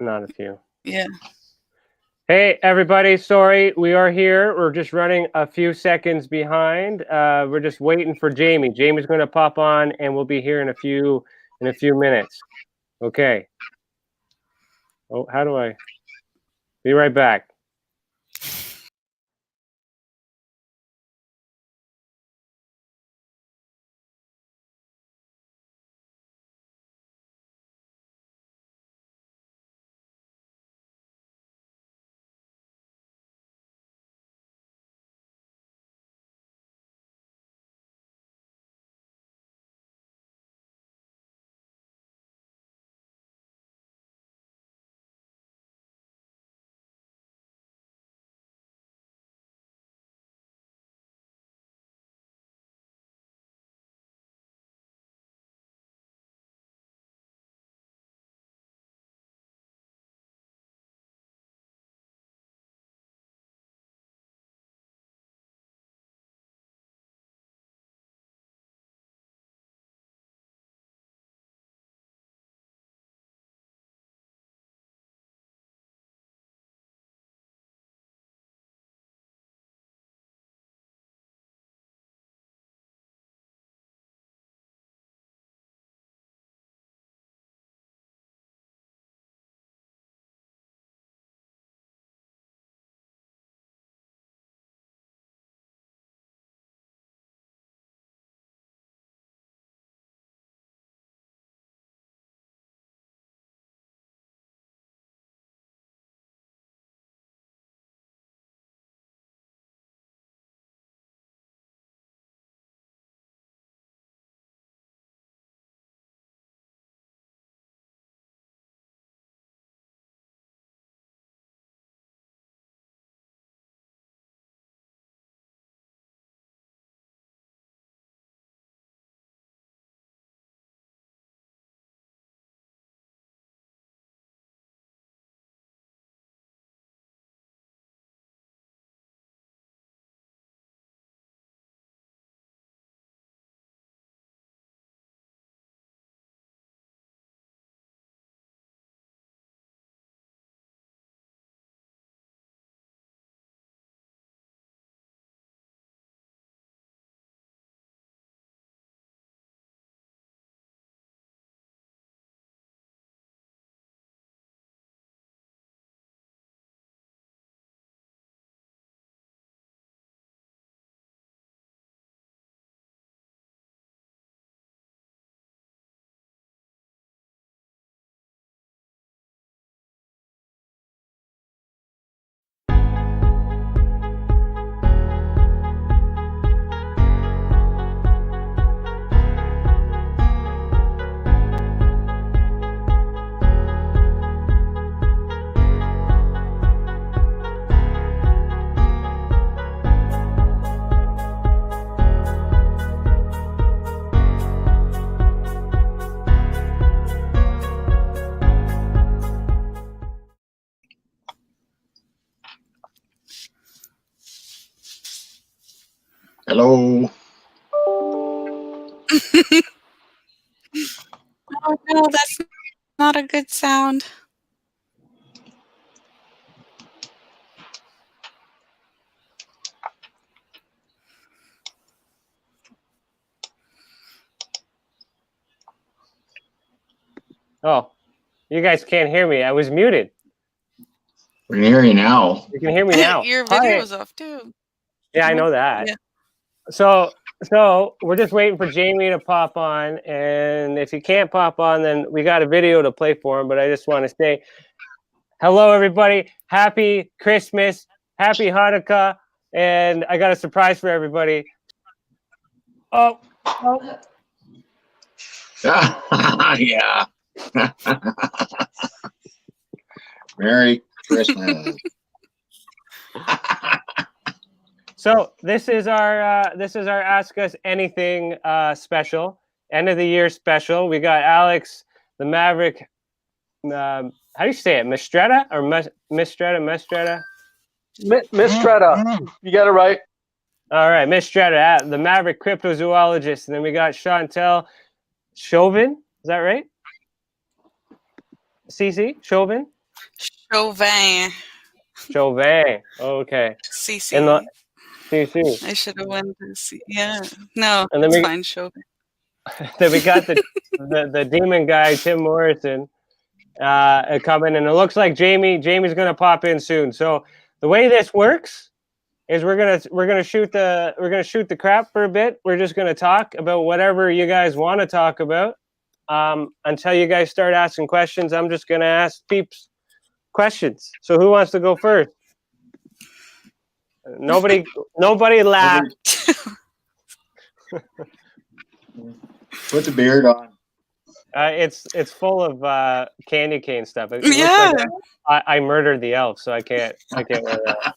Not a few. Yeah. Hey, everybody. Sorry, we are here. We're just running a few seconds behind. We're just waiting for Jamie. Jamie's going to pop on, and we'll be here in a few minutes. Okay. Oh, how do I? Be right back. Hello. Oh no, that's not a good sound. Oh, you guys can't hear me. I was muted. We can hear you now. You can hear me now. Your video Hi. was off too. Yeah, I know that. Yeah. So we're just waiting for Jamie to pop on, and if he can't pop on, then we got a video to play for him. But I just want to say hello, everybody. Happy Christmas, happy Hanukkah, and I got a surprise for everybody. Oh. Yeah. Merry Christmas. So this is our Ask Us Anything special, end of the year special. We got Alex, the Maverick. How do you say it? Mistretta or Mistretta? Mistretta. You got it right. All right, Mistretta, the Maverick cryptozoologist, and then we got Chantel Chauvin. Is that right? CC Chauvin. Chauvin. Chauvin. Okay. CC. And the CC. I should have went to C. Yeah. No, And then it's we fine, Chauvin. got the demon guy, Tim Morrison, coming, and it looks like Jamie's gonna pop in soon. So the way this works is we're gonna shoot the crap for a bit. We're just gonna talk about whatever you guys want to talk about. Until you guys start asking questions, I'm just gonna ask peeps questions. So who wants to go first? Nobody laugh. Put the beard on. It's full of candy cane stuff. It Yeah. looks like I murdered the elf, so I can't wear that.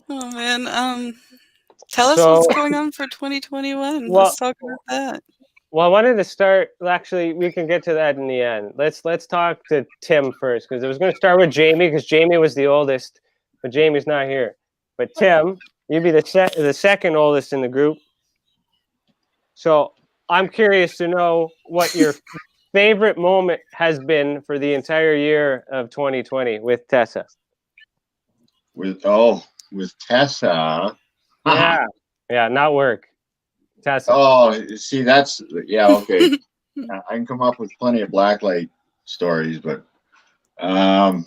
Oh man. Tell us what's going on for 2021. Let's talk about that. Well, I wanted to start. Actually, we can get to that in the end. Let's talk to Tim first, because I was going to start with Jamie, because Jamie was the oldest, but Jamie's not here. But Tim, you'd be the second oldest in the group. So I'm curious to know what your favorite moment has been for the entire year of 2020 with TESA. With TESA. Yeah, not work. TESA. Oh, see, that's okay. I can come up with plenty of blacklight stories, but I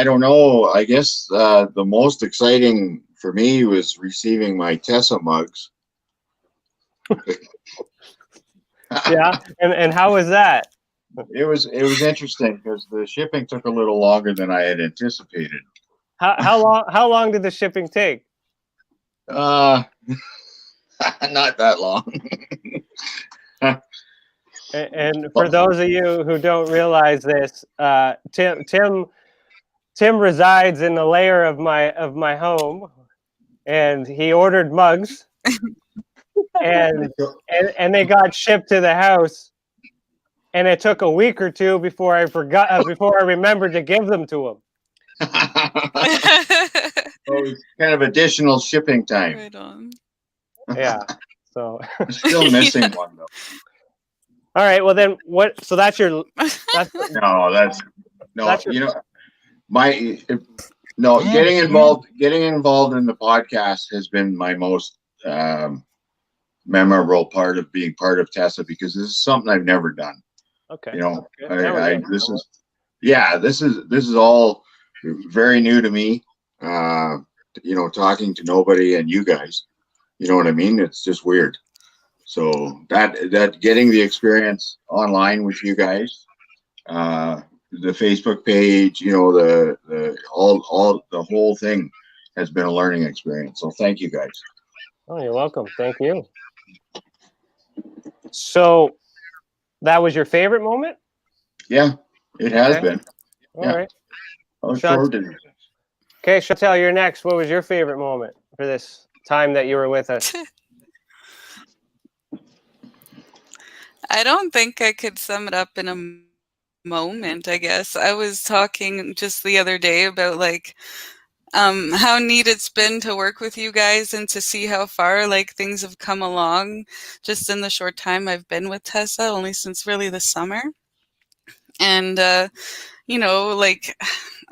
don't know. I guess the most exciting for me was receiving my TESA mugs. Yeah, and how was that? It was interesting because the shipping took a little longer than I had anticipated. How long did the shipping take? Not that long. And for those of you who don't realize this, Tim resides in the layer of my home, and he ordered mugs, and they got shipped to the house, and it took a week or two before I remembered to give them to him. So it's kind of additional shipping time. Right on. Yeah. So I'm still missing one though. All right. Well, then what? So that's your. That's you know, Mm-hmm. getting involved in the podcast has been my most memorable part of being part of TESA, because this is something I've never done. Okay. You know, Okay. this is all very new to me. You know, talking to nobody and you guys, you know what I mean? It's just weird. So that getting the experience online with you guys, the Facebook page, you know, the whole thing has been a learning experience. So thank you guys. Oh, you're welcome. Thank you. So that was your favorite moment? Yeah, it has been. All right. I look forward to it. Okay, Chantel, you're next. What was your favorite moment for this time that you were with us? I don't think I could sum it up in a moment, I guess. I was talking just the other day about like how neat it's been to work with you guys and to see how far like things have come along just in the short time I've been with TESA, only since really the summer. And you know, like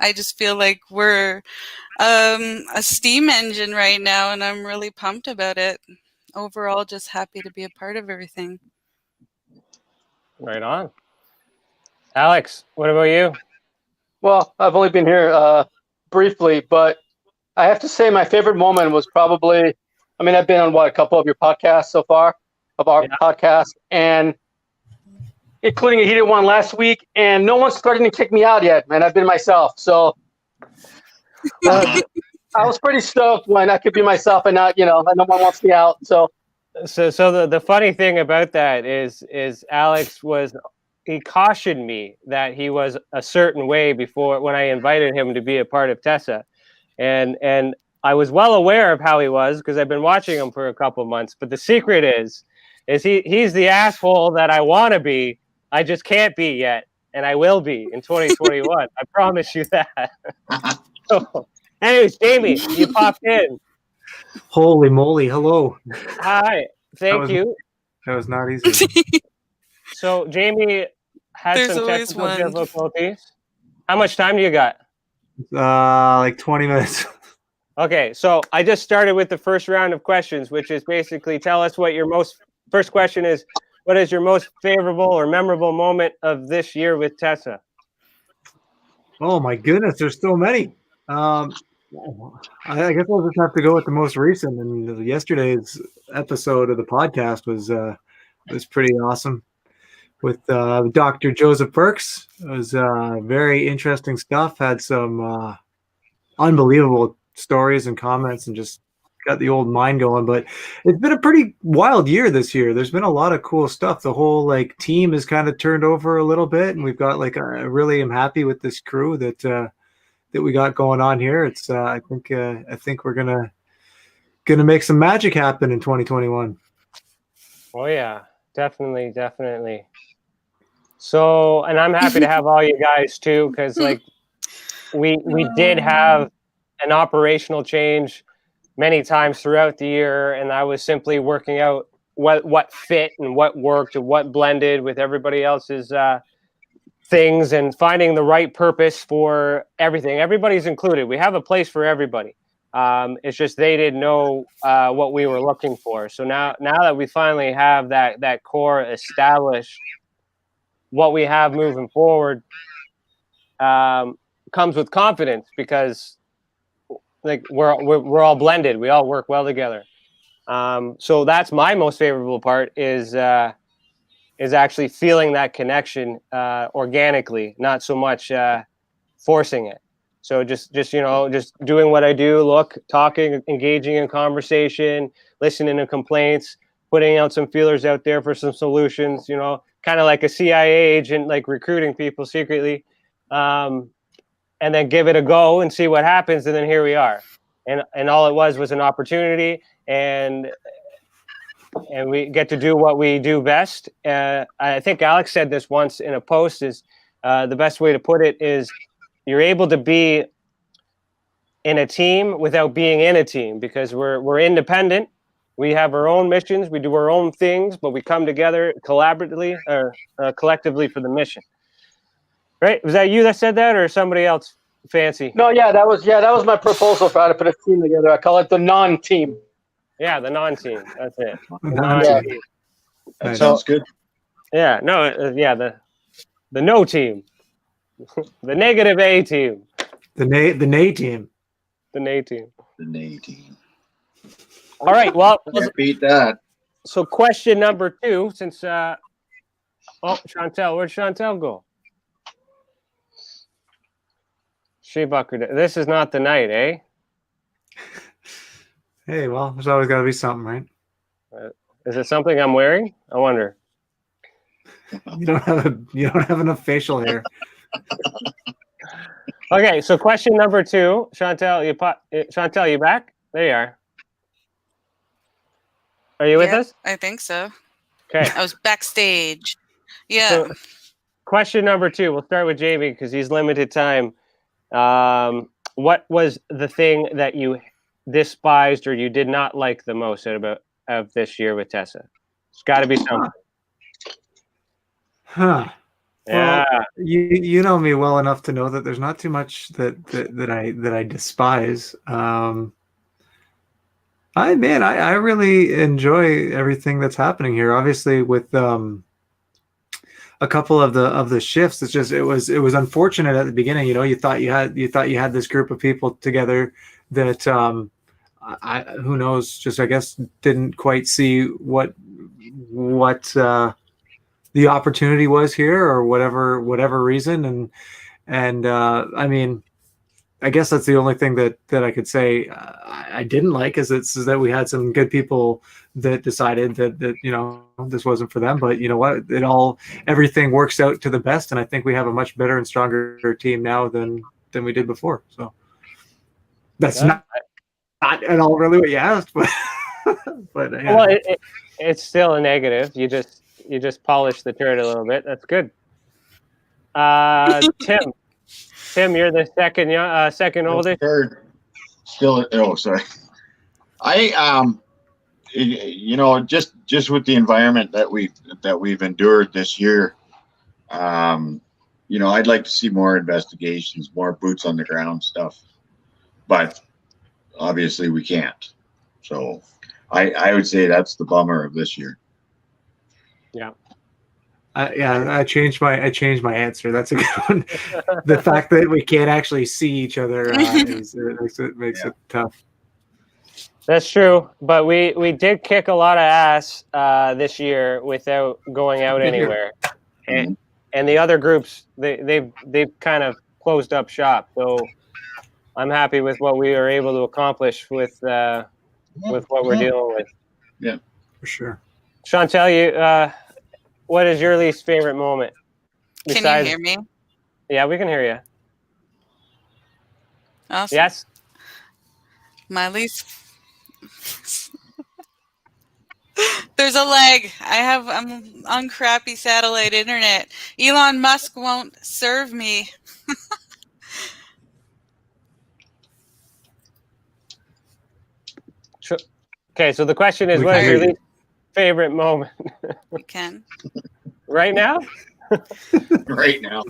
I just feel like we're a steam engine right now, and I'm really pumped about it. Overall, just happy to be a part of everything. Right on. Alex, what about you? Well, I've only been here briefly, but I have to say my favorite moment was probably, I mean, I've been on a couple of your podcasts so far, of our podcast, and including a heated one last week, and no one's threatening to kick me out yet, man. I've been myself. So I was pretty stoked when I could be myself and not, no one wants me out. So the funny thing about that is Alex he cautioned me that he was a certain way before when I invited him to be a part of TESA, and I was well aware of how he was because I've been watching him for a couple of months. But the secret is he's the asshole that I want to be. I just can't be yet, and I will be in 2021. I promise you that. So, anyways, Jamie, you popped in. Holy moly! Hello. Hi. Thank you. That was not easy. So Jamie had There's some always technical one. difficulties. How much time do you got? Like 20 minutes. Okay, so I just started with the first round of questions, which is basically tell us what your first question is. What is your most favorable or memorable moment of this year with TESA? Oh my goodness, there's so many. I guess I'll just have to go with the most recent. And yesterday's episode of the podcast was pretty awesome with Dr. Joseph Perks. It was very interesting stuff. Had some unbelievable stories and comments, and just got the old mind going. But it's been a pretty wild year this year. There's been a lot of cool stuff. The whole like team has kind of turned over a little bit, and we've got like I really am happy with this crew that we got going on here. It's I think we're gonna make some magic happen in 2021. Oh yeah, definitely. So, and I'm happy to have all you guys too, because like we did have an operational change many times throughout the year, and I was simply working out what fit and what worked and what blended with everybody else's things, and finding the right purpose for everything. Everybody's included. We have a place for everybody. It's just they didn't know what we were looking for. So now that we finally have that core established, what we have moving forward comes with confidence, because like we're all blended. We all work well together. So that's my most favorable part is actually feeling that connection organically, not so much forcing it. So just doing what I do, talking, engaging in conversation, listening to complaints, putting out some feelers out there for some solutions, kind of like a CIA agent, like recruiting people secretly, and then give it a go and see what happens. And then here we are. And all it was an opportunity, and we get to do what we do best. I think Alex said this once in a post, is the best way to put it is you're able to be in a team without being in a team, because we're independent. We have our own missions. We do our own things, but we come together collaboratively or collectively for the mission. Right? Was that you that said that, or somebody else fancy? No, that was my proposal for how to put a team together. I call it the non-team. Yeah, the non-team. That's it. The Non-team. non-team. That sounds good. Yeah, no, the no team, the negative A team, The nay team. the nay team. The Nay team. All right, well, Can't beat that. so question number 2, since Chantel, where'd Chantel go? She buckered it. This is not the night, eh? Hey, well, there's always got to be something, right? Is it something I'm wearing? I wonder. You don't have enough facial hair. Okay, so question number 2, Chantel, Chantel, you back? There you are. Are you with us? I think so. Okay. I was backstage. Yeah. So, question number 2. We'll start with Jamie because he's limited time. What was the thing that you despised or you did not like the most of this year with TESA? It's got to be something. Huh. Yeah. Well, you know me well enough to know that there's not too much that I despise. I really enjoy everything that's happening here. Obviously, with a couple of the shifts, it was unfortunate at the beginning. You thought you had this group of people together that who knows, just I guess didn't quite see what the opportunity was here, or whatever reason, and I mean, I guess that's the only thing that I could say I didn't like is that we had some good people that decided that this wasn't for them. But you know what? Everything works out to the best, and I think we have a much better and stronger team now than we did before. So that's not at all really what you asked, but yeah. Well, it's still a negative. You just polish the turd a little bit. That's good. Tim, you're the second oldest. Third. Still, sorry. you know, just with the environment that we've endured this year, you know, I'd like to see more investigations, more boots on the ground stuff, but obviously we can't. So I would say that's the bummer of this year. Yeah. I changed my answer. That's a good one. The fact that we can't actually see each other makes it tough. That's true, but we did kick a lot of ass this year without going out anywhere, and the other groups they've kind of closed up shop. So I'm happy with what we were able to accomplish with what we're dealing with. Yeah, For sure. Chantel, you what is your least favorite moment? Can you hear me? Yeah, we can hear you. Awesome. Yes. My least. There's a lag. I'm on crappy satellite internet. Elon Musk won't serve me. Okay, so the question is, what is your least favorite moment? You can. Right now? Right now.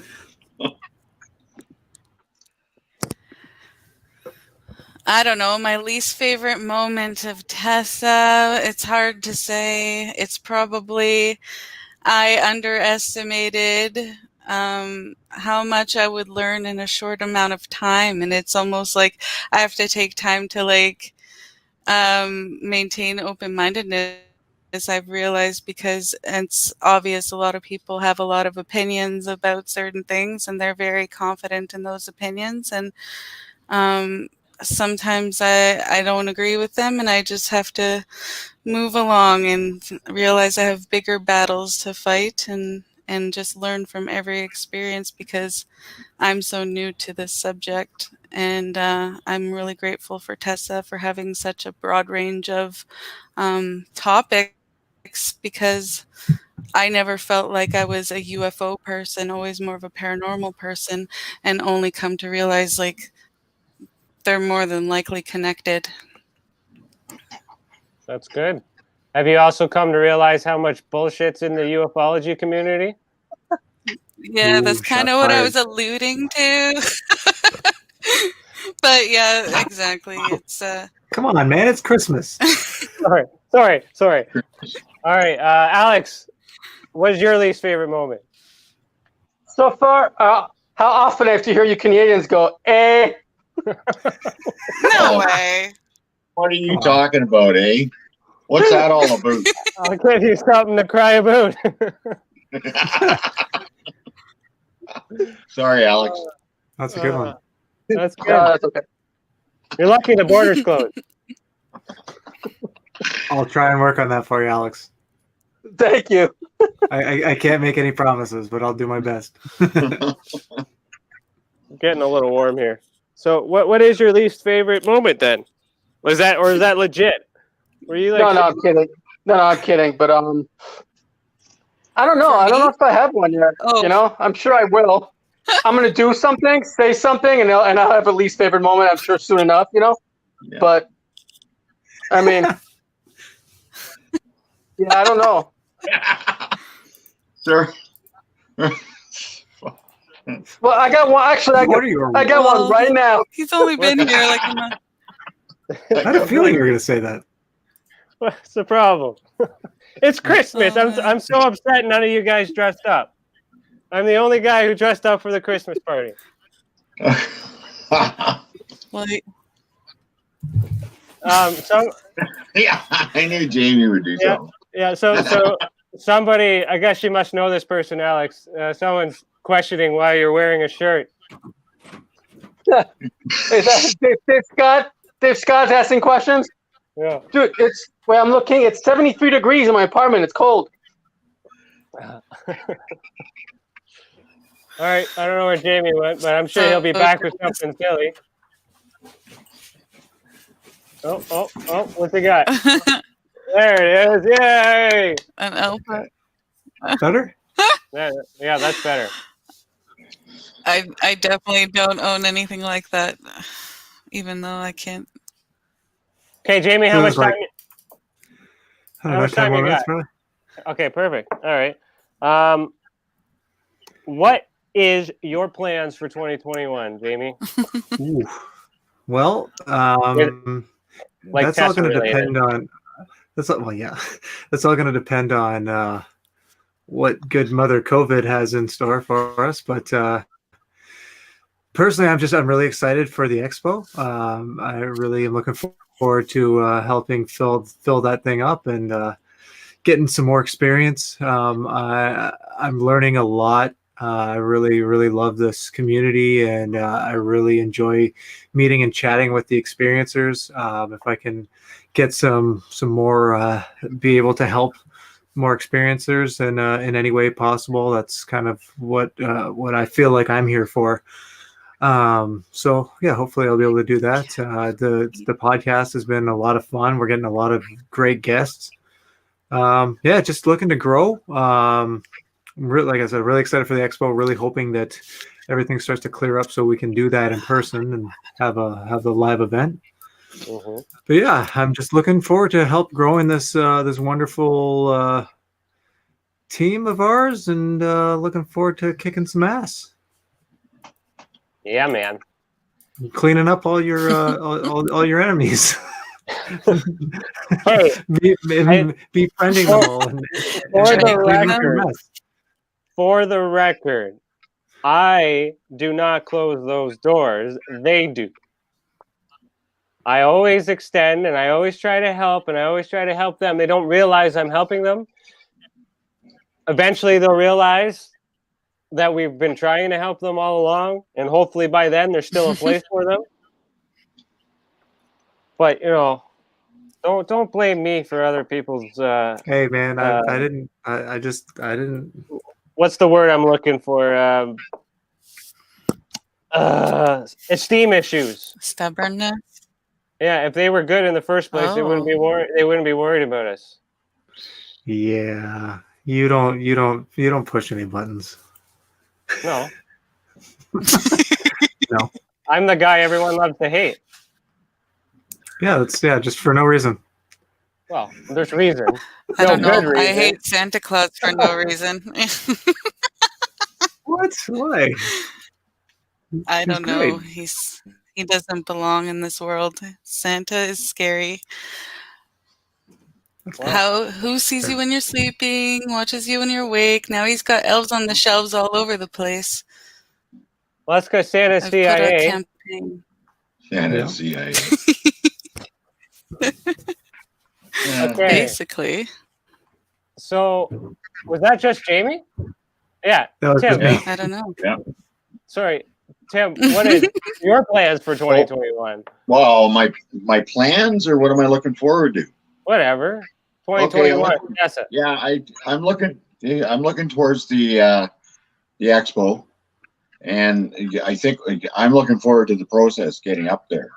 I don't know. My least favorite moment of TESA, it's hard to say. It's probably I underestimated how much I would learn in a short amount of time. And it's almost like I have to take time to maintain open-mindedness. I've realized, because it's obvious a lot of people have a lot of opinions about certain things and they're very confident in those opinions, and sometimes I don't agree with them, and I just have to move along and realize I have bigger battles to fight, and just learn from every experience, because I'm so new to this subject. And I'm really grateful for TESA for having such a broad range of topics, because I never felt like I was a UFO person, always more of a paranormal person, and only come to realize like they're more than likely connected. That's good. Have you also come to realize how much bullshit's in the ufology community? Yeah, that's kind of what I was alluding to. But yeah, exactly. It's Come on, man! It's Christmas. Sorry. All right, Alex, what is your least favorite moment? So far, how often I have to hear you Canadians go, eh? no way. What are you talking about, eh? What's that all about? I'll give you something to cry about. Sorry, Alex. That's a good one. That's good. That's okay. You're lucky the border's closed. I'll try and work on that for you, Alex. Thank you. I can't make any promises, but I'll do my best. Getting a little warm here. So, what is your least favorite moment then? Is that legit? Were you like? No, I'm kidding. No, I'm kidding. But I don't know. I don't know if I have one yet. Oh. You know, I'm sure I will. I'm gonna do something, say something, and I'll have a least favorite moment. I'm sure soon enough. You know, Yeah. but I mean, yeah, I don't know. Sir. Well, I got one. Actually, I got one right now. He's only been here like a month. I had a feeling you were going to say that. What's the problem? It's Christmas. I'm so upset none of you guys dressed up. I'm the only guy who dressed up for the Christmas party. Well, yeah, I knew Jamie would do something. Yeah, so somebody, I guess you must know this person, Alex. Someone's questioning why you're wearing a shirt. Is that Dave Scott? Dave Scott's asking questions? Yeah. Dude, it's where I'm looking. It's 73 degrees in my apartment. It's cold. All right, I don't know where Jamie went, but I'm sure he'll be back with something silly. Oh, what's he got? There it is. Yay! an alpha. Better? Yeah, that's better. I definitely don't own anything like that, even though I can't. Okay, Jamie, how much time? I don't How know, much 10 time more you minutes, got? probably. Okay, perfect. All right. What is your plans for 2021, Jamie? Ooh. Well, Like that's all TESA going to related. depend on. That's all, well, yeah, that's all going to depend on what good Mother COVID has in store for us. But personally, I'm really excited for the expo. I really am looking forward to helping fill that thing up and getting some more experience. I'm learning a lot. I really love this community, and I really enjoy meeting and chatting with the experiencers. If I can get some more, be able to help more experiencers in any way possible, that's kind of what I feel like I'm here for. So yeah, hopefully I'll be able to do that. The podcast has been a lot of fun. We're getting a lot of great guests. Yeah, just looking to grow. Like I said, really excited for the expo. Really hoping that everything starts to clear up so we can do that in person and have the live event. Mm-hmm. But yeah, I'm just looking forward to help growing this wonderful team of ours, and looking forward to kicking some ass, Yeah, man. cleaning up all your all your enemies. Hey, befriending them all and for Trying the to cleaning up your record, mess. I do not close those doors. They do. I always extend, and I always try to help, and I always try to help them. They don't realize I'm helping them. Eventually, they'll realize that we've been trying to help them all along, and hopefully by then there's still a place for them. But don't blame me for other people's. Hey man, I didn't. What's the word I'm looking for? Esteem issues. Stubbornness. Yeah, if they were good in the first place, they wouldn't be Oh. worried. They wouldn't be worried about us. Yeah, you don't push any buttons. No, No. I'm the guy everyone loves to hate. Yeah, just for no reason. Well, there's reason. I don't good know. I reason. hate Santa Claus for no reason. What? Why? I He's don't great. know. He doesn't belong in this world. Santa is scary. Who sees you when you're sleeping, watches you when you're awake? Now he's got elves on the shelves all over the place. Well, that's because Santa's I've put a CIA. campaign. Santa's CIA. Okay. Basically. So, was that just Jamie? Yeah, That was Tim. just me. I don't know. Sorry, Tim. What is your plans for 2021? Well, my plans, or what am I looking forward to? Whatever. 2021. TESA. Yeah, I'm looking towards the expo, and I think I'm looking forward to the process getting up there.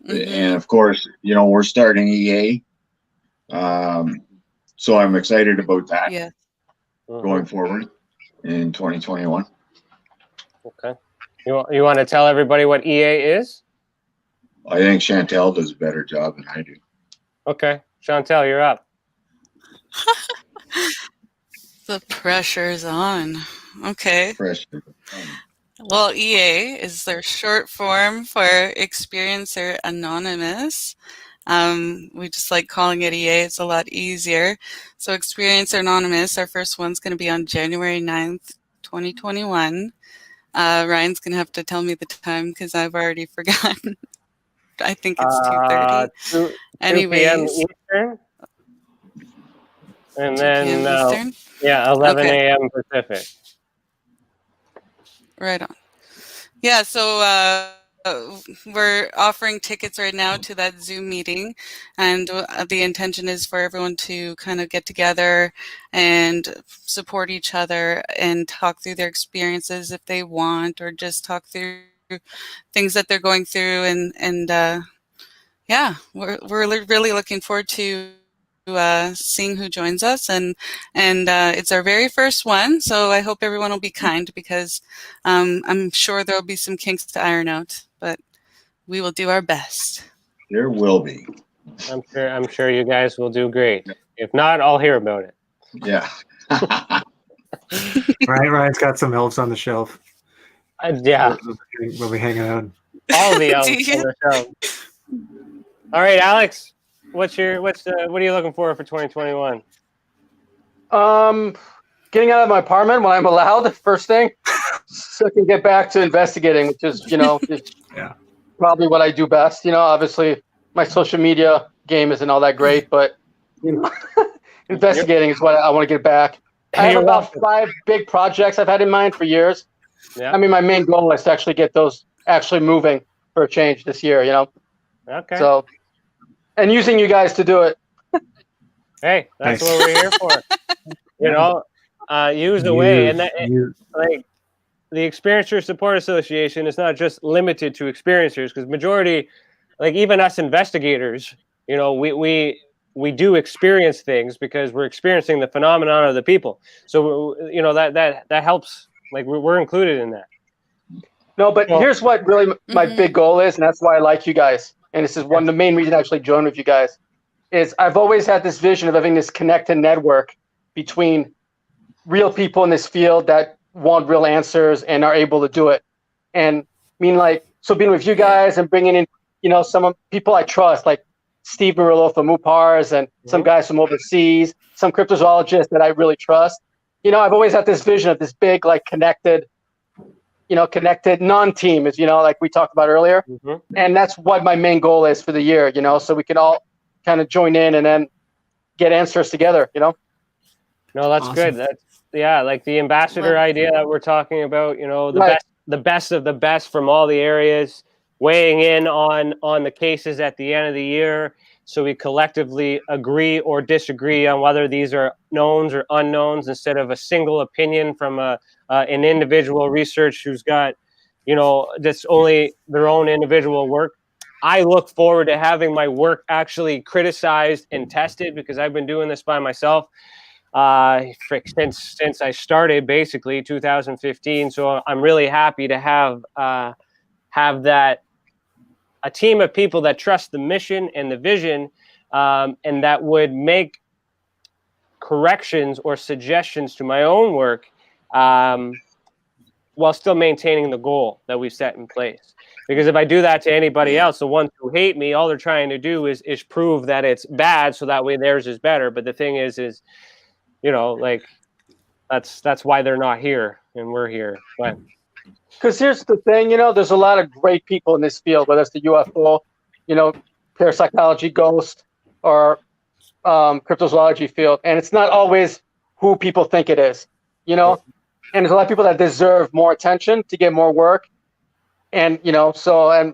And of course, we're starting EA, so I'm excited about that. Yeah. Going forward in 2021. Okay. You want to tell everybody what EA is? I think Chantel does a better job than I do. Okay, Chantel, you're up. The pressure's on. Okay. Pressure. Well, EA is their short form for Experiencer Anonymous. We just like calling it EA. It's a lot easier. So Experiencer Anonymous, our first one's going to be on January 9th, 2021. Ryan's going to have to tell me the time because I've already forgotten. I think it's 2:30. 2 Anyways. p.m. Eastern. And 2 then, p.m. Eastern? yeah, 11 Okay. a.m. Pacific. Right on. Yeah, so we're offering tickets right now to that Zoom meeting, and the intention is for everyone to kind of get together and support each other and talk through their experiences if they want, or just talk through things that they're going through. And yeah, we're really looking forward to seeing who joins us, and it's our very first one, so I hope everyone will be kind, because I'm sure there'll be some kinks to iron out, but we will do our best. There will be. I'm sure you guys will do great. If not, I'll hear about it. Yeah. Ryan's got some elves on the shelf. Yeah, We'll be hanging out. all the Do elves on you? the show. All right, Alex, what are you looking for 2021? Getting out of my apartment when I'm allowed, first thing, so I can get back to investigating, which is, just Yeah. probably what I do best. Obviously my social media game isn't all that great, but investigating is what I want to get back. I have You're about welcome. 5 big projects I've had in mind for years. Yeah. I mean, my main goal is to actually get those actually moving for a change this year, Okay. So, and using you guys to do it. Hey, that's Nice. what we're here for. Use the way, and like the Experiencer Support Association is not just limited to experiencers, because majority, like even us investigators, we do experience things because we're experiencing the phenomenon of the people. So that helps. Like we're included in that. No, but Well, here's what really my big goal is, and that's why I like you guys. And this is one of the main reasons I actually joined with you guys. Is I've always had this vision of having this connected network between real people in this field that want real answers and are able to do it. And so being with you guys and bringing in, some people I trust, like Steve Murillo from MUPARS and some guys from overseas, some cryptozoologists that I really trust. I've always had this vision of this big, like connected non-team is, like we talked about earlier. And that's what my main goal is for the year, so we can all kind of join in and then get answers together, No, that's Awesome. good. That's like the ambassador idea that we're talking about, the best of the best from all the areas weighing in on the cases at the end of the year, so we collectively agree or disagree on whether these are knowns or unknowns, instead of a single opinion from an individual research who's got just only their own individual work. I look forward to having my work actually criticized and tested, because I've been doing this by myself since I started, basically 2015. So I'm really happy to have that, a team of people that trust the mission and the vision, and that would make corrections or suggestions to my own work, while still maintaining the goal that we've set in place. Because if I do that to anybody else, the ones who hate me, all they're trying to do is prove that it's bad, so that way theirs is better. But the thing is like that's why they're not here and we're here. But because here's the thing, there's a lot of great people in this field, whether it's the UFO, parapsychology, ghost, or cryptozoology field, and it's not always who people think it is, and there's a lot of people that deserve more attention to get more work, and and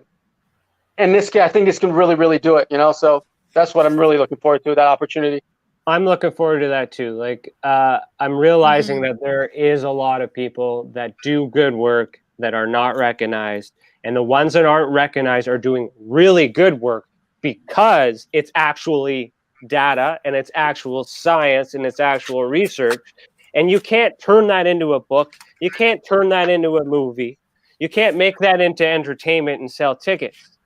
this guy, I think this can really, really do it, so that's what I'm really looking forward to, that opportunity. I'm looking forward to that too. Like I'm realizing that there is a lot of people that do good work that are not recognized, and the ones that aren't recognized are doing really good work because it's actually data and it's actual science and it's actual research. And you can't turn that into a book. You can't turn that into a movie. You can't make that into entertainment and sell tickets.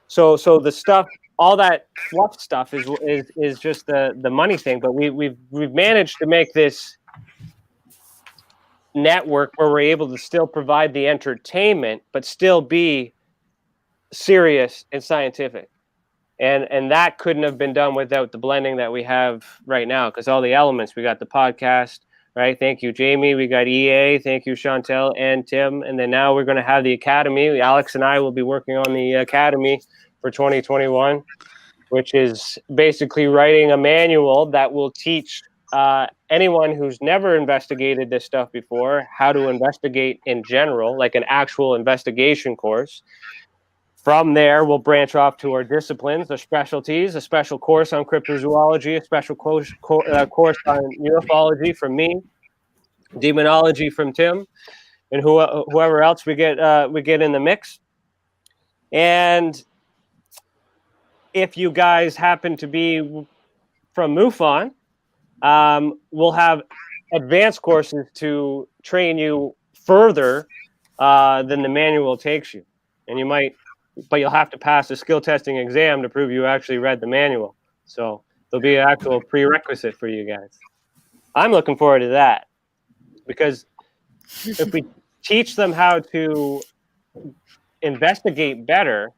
So the stuff, all that fluff stuff is just the money thing. But we've managed to make this network where we're able to still provide the entertainment, but still be serious and scientific. And that couldn't have been done without the blending that we have right now, because all the elements, we got the podcast, right? Thank you, Jamie. We got EA. Thank you, Chantel and Tim. And then now we're going to have the Academy. Alex and I will be working on the Academy for 2021, which is basically writing a manual that will teach anyone who's never investigated this stuff before how to investigate in general, like an actual investigation course. From there, we'll branch off to our disciplines, the specialties, a special course on cryptozoology, a special course on ufology from me, demonology from Tim, and whoever else we get in the mix. And if you guys happen to be from MUFON, we'll have advanced courses to train you further than the manual takes you. And you might but you'll have to pass a skill testing exam to prove you actually read the manual. So there'll be an actual prerequisite for you guys. I'm looking forward to that, because if we teach them how to investigate better,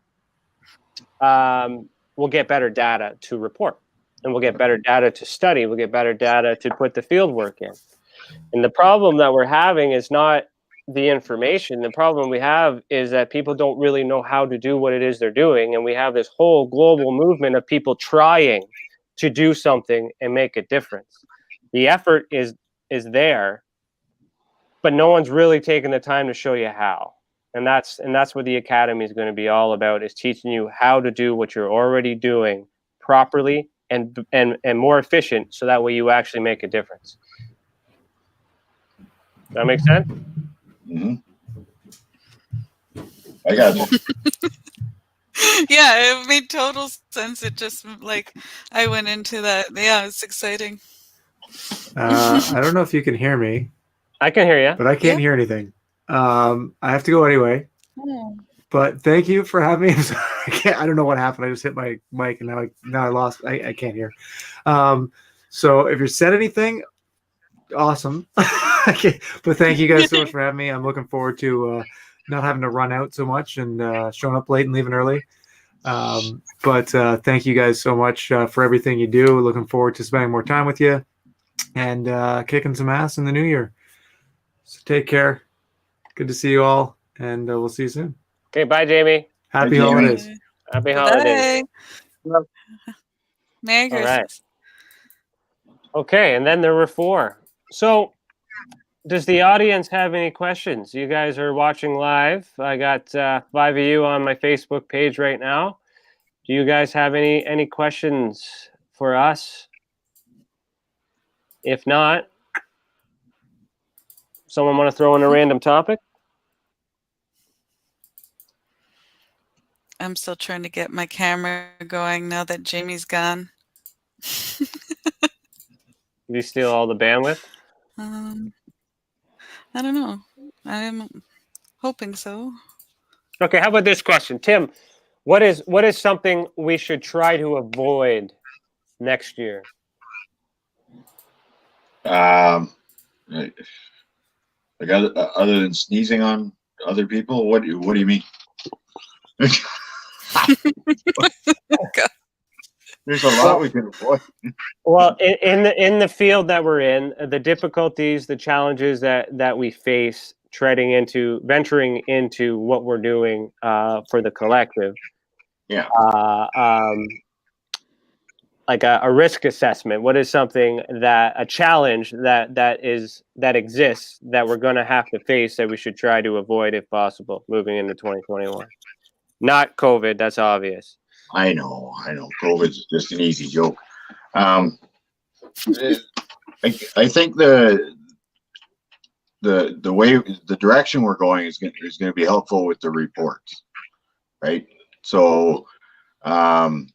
we'll get better data to report, and we'll get better data to study. We'll get better data to put the field work in. And the problem that we're having is not the information. The problem we have is that people don't really know how to do what it is they're doing. And we have this whole global movement of people trying to do something and make a difference. The effort is there, but no one's really taking the time to show you how. And that's what the academy is going to be all about, is teaching you how to do what you're already doing properly and more efficient, so that way you actually make a difference. Does that make sense? Mm-hmm. I got you. Yeah, it made total sense. It just like I went into that. Yeah, it's exciting. I don't know if you can hear me, I can hear you. but I can't hear anything. I have to go anyway. Oh. But thank you for having me. I'm sorry, I don't know what happened. I just hit my mic, and now I lost. I can't hear. So if you said anything, awesome. But thank you guys so much for having me. I'm looking forward to not having to run out so much and showing up late and leaving early. But thank you guys so much for everything you do. Looking forward to spending more time with you and kicking some ass in the new year. So take care. Good to see you all, and we'll see you soon. Okay, bye, Jamie. Happy Jamie. holidays. Happy holidays. Bye. Merry All Christmas. right. Okay, and then there were 4. So does the audience have any questions? You guys are watching live. I got 5 of you on my Facebook page right now. Do you guys have any questions for us? If not, someone want to throw in a random topic? I'm still trying to get my camera going now that Jamie's gone. Did you steal all the bandwidth? I don't know. I'm hoping so. Okay, how about this question? Tim, what is something we should try to avoid next year? Like other than sneezing on other people, what do you mean? There's a lot we can avoid. Well, in the field that we're in, the difficulties, the challenges that we face venturing into what we're doing for the collective. Yeah. Like a risk assessment. What is something a challenge that exists that we're going to have to face that we should try to avoid if possible moving into 2021? Not COVID, that's obvious. I know. COVID's just an easy joke. I think the way the direction we're going is going to be helpful with the reports, right? So I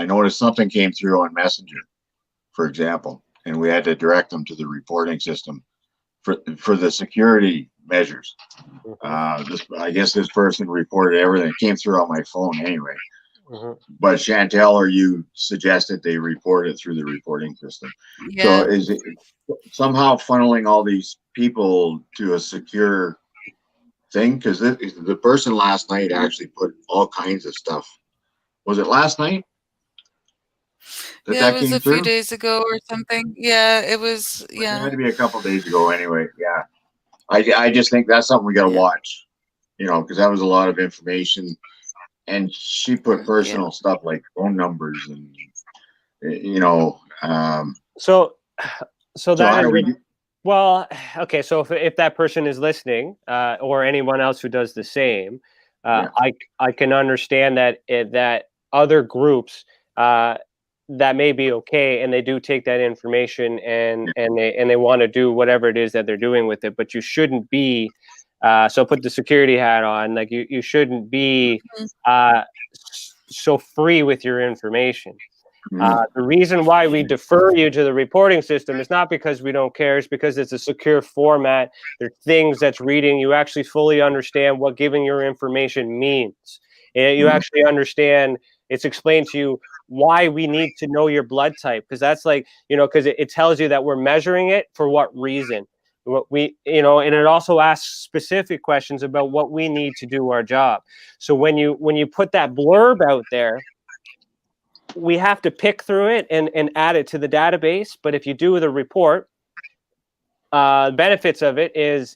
noticed something came through on Messenger, for example, and we had to direct them to the reporting system for the security measures. I guess this person reported everything. It came through on my phone anyway. But Chantel or you suggested they report it through the reporting system. Yeah. So is it somehow funneling all these people to a secure thing? Because the person last night actually put all kinds of stuff. Was it last night? Yeah, it was a few days ago or something. Yeah, it was. Yeah, it had to be a couple days ago anyway. Yeah, I just think that's something we got to watch, because that was a lot of information, and she put personal stuff like phone numbers and So that is well, okay. So if that person is listening, or anyone else who does the same, I can understand that other groups that may be okay, and they do take that information and they want to do whatever it is that they're doing with it, but you shouldn't be. So put the security hat on. Like you shouldn't be so free with your information. The reason why we defer you to the reporting system is not because we don't care. It's because it's a secure format. There are things that's reading. You actually fully understand what giving your information means. And you actually understand, it's explained to you why we need to know your blood type. Because that's like, because it tells you that we're measuring it for what reason. What we, and it also asks specific questions about what we need to do our job. So when you put that blurb out there, we have to pick through it and add it to the database. But if you do the report, benefits of it is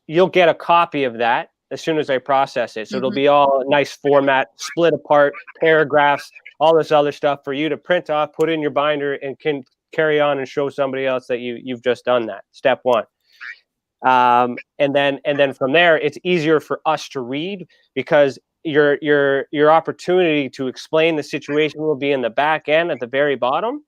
you'll get a copy of that as soon as I process it. So it'll be all nice format, split apart, paragraphs, all this other stuff for you to print off, put in your binder, and can carry on and show somebody else that you've just done that. Step one. And then from there, it's easier for us to read because your opportunity to explain the situation will be in the back end at the very bottom,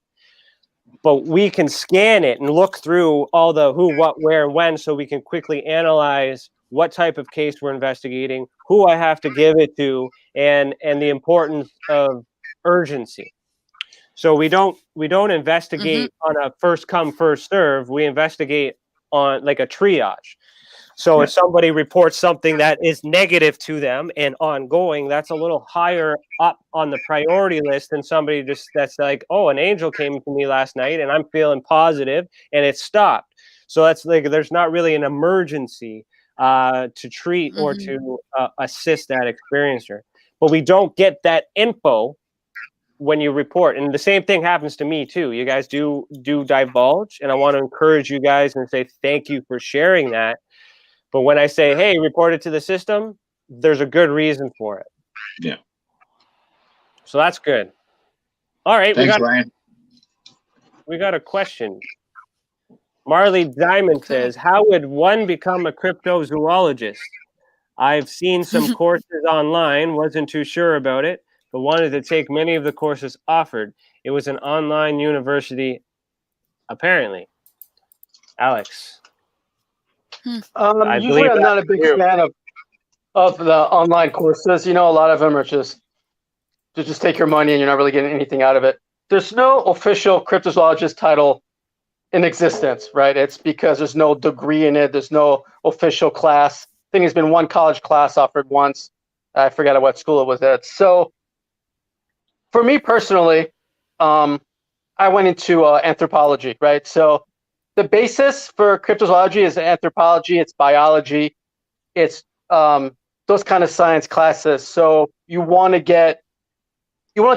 but we can scan it and look through all the who, what, where, and when, so we can quickly analyze what type of case we're investigating, who I have to give it to, and the importance of urgency. So we don't investigate on a first come, first serve. We investigate on like a triage. So if somebody reports something that is negative to them and ongoing, that's a little higher up on the priority list than somebody that's like, oh, an angel came to me last night and I'm feeling positive and it stopped. So that's like, there's not really an emergency to treat or to assist that experiencer. But we don't get that info when you report. And the same thing happens to me too. You guys do divulge, and I want to encourage you guys and say thank you for sharing that. But when I say, hey, report it to the system, there's a good reason for it. Yeah. So that's good. All right. Thanks, Ryan. We got a question. Marley Diamond says, how would one become a cryptozoologist? I've seen some courses online, wasn't too sure about it, but wanted to take many of the courses offered. It was an online university, apparently. Alex. Usually I'm not a big fan of the online courses. A lot of them are just take your money and you're not really getting anything out of it. There's no official cryptozoologist title in existence, right? It's because there's no degree in it. There's no official class. I think there's been one college class offered once. I forgot what school it was at. So for me personally, I went into anthropology, right? So the basis for cryptozoology is anthropology, it's biology, it's those kind of science classes. So you want to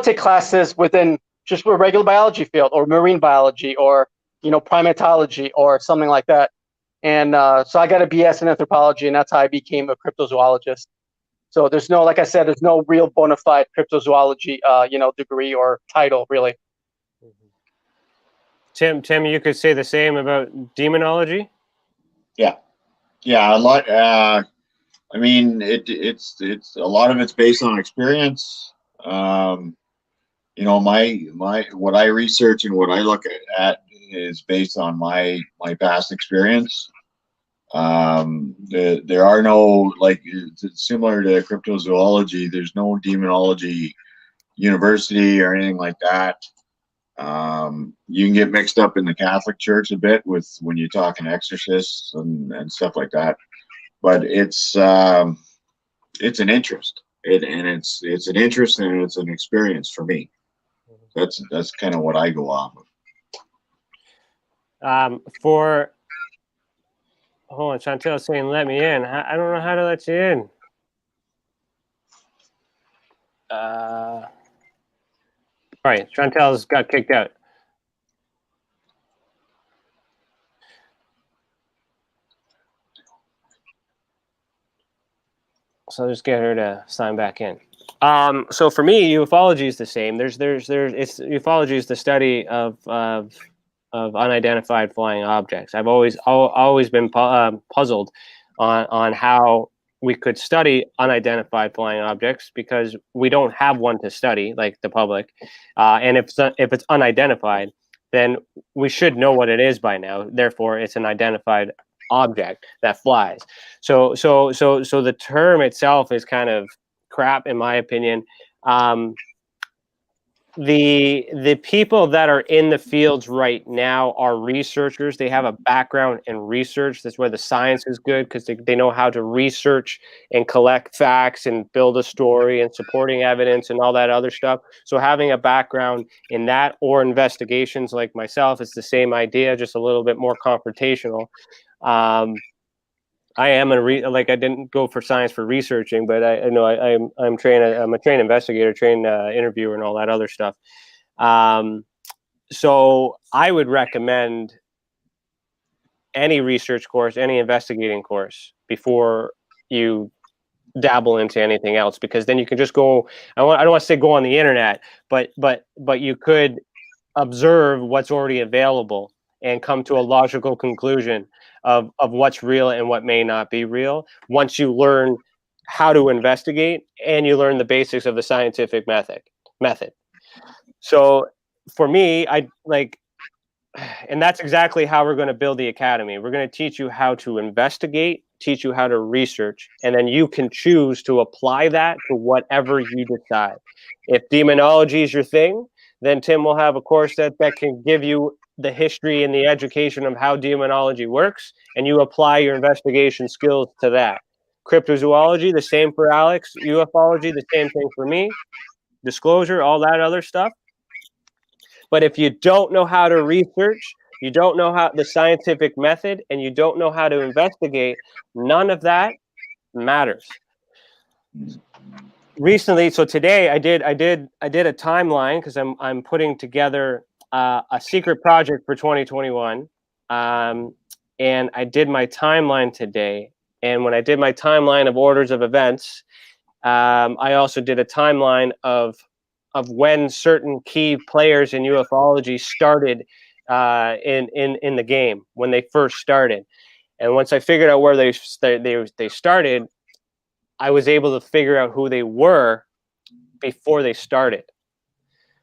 take classes within just a regular biology field or marine biology or, primatology or something like that. And so I got a BS in anthropology, and that's how I became a cryptozoologist. So there's no, like I said, there's no real bona fide cryptozoology, degree or title, really. Tim, you could say the same about demonology. Yeah, a lot. It's a lot of it's based on experience. My what I research and what I look at is based on my past experience. There are no, like, similar to cryptozoology, there's no demonology university or anything like that. You can get mixed up in the Catholic Church a bit with when you're talking exorcists and stuff like that, but it's an interest. It's an interest and it's an experience for me. That's kind of what I go off of. Hold on, Chantel's saying let me in. I don't know how to let you in. All right, Chantel's got kicked out. So I'll just get her to sign back in. So for me, ufology is the same. Ufology is the study of unidentified flying objects. I've always been puzzled on how we could study unidentified flying objects because we don't have one to study, like the public. And if it's unidentified, then we should know what it is by now. Therefore, it's an identified object that flies. So the term itself is kind of crap, in my opinion. the people that are in the fields right now are researchers. They have a background in research. That's why the science is good, because they know how to research and collect facts and build a story and supporting evidence and all that other stuff. So having a background in that or investigations like myself, it's the same idea, just a little bit more confrontational. I am I didn't go for science for researching, but I know I'm trained. I'm a trained investigator, trained interviewer, and all that other stuff. So I would recommend any research course, any investigating course before you dabble into anything else, because then you can just go. I don't want to say go on the internet, but you could observe what's already available and come to a logical conclusion of what's real and what may not be real once you learn how to investigate and you learn the basics of the scientific method. So for me, and that's exactly how we're going to build the academy. We're going to teach you how to investigate, teach you how to research, and then you can choose to apply that to whatever you decide. If demonology is your thing, then Tim will have a course that can give you the history and the education of how demonology works, and you apply your investigation skills to that. Cryptozoology, the same for Alex. Ufology, the same thing for me. Disclosure, all that other stuff. But if you don't know how to research, you don't know how the scientific method, and you don't know how to investigate, none of that matters. Recently, so today I did a timeline, because I'm putting together a secret project for 2021, and I did my timeline today. And when I did my timeline of orders of events, I also did a timeline of when certain key players in ufology started in the game, when they first started. And once I figured out where they started, I was able to figure out who they were before they started.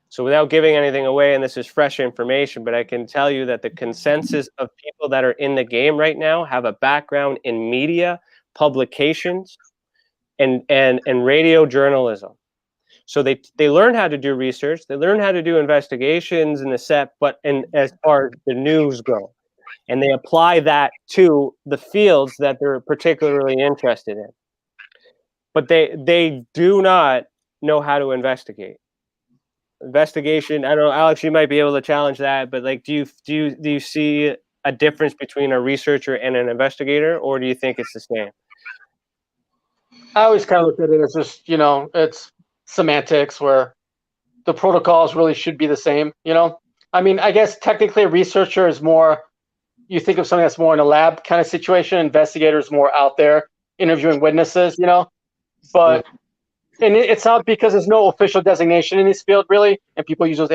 So without giving anything away, and this is fresh information, but I can tell you that the consensus of people that are in the game right now have a background in media, publications, and radio journalism. So they learn how to do research, they learn how to do investigations in the set, but as far as the news go, and they apply that to the fields that they're particularly interested in. But they do not know how to investigate. Investigation, I don't know, Alex, you might be able to challenge that, but like, do you see a difference between a researcher and an investigator, or do you think it's the same? I always kind of look at it as just, it's semantics, where the protocols really should be the same, I mean, I guess technically a researcher is more, you think of something that's more in a lab kind of situation, investigators more out there interviewing witnesses, but and it's not because there's no official designation in this field really, and people use those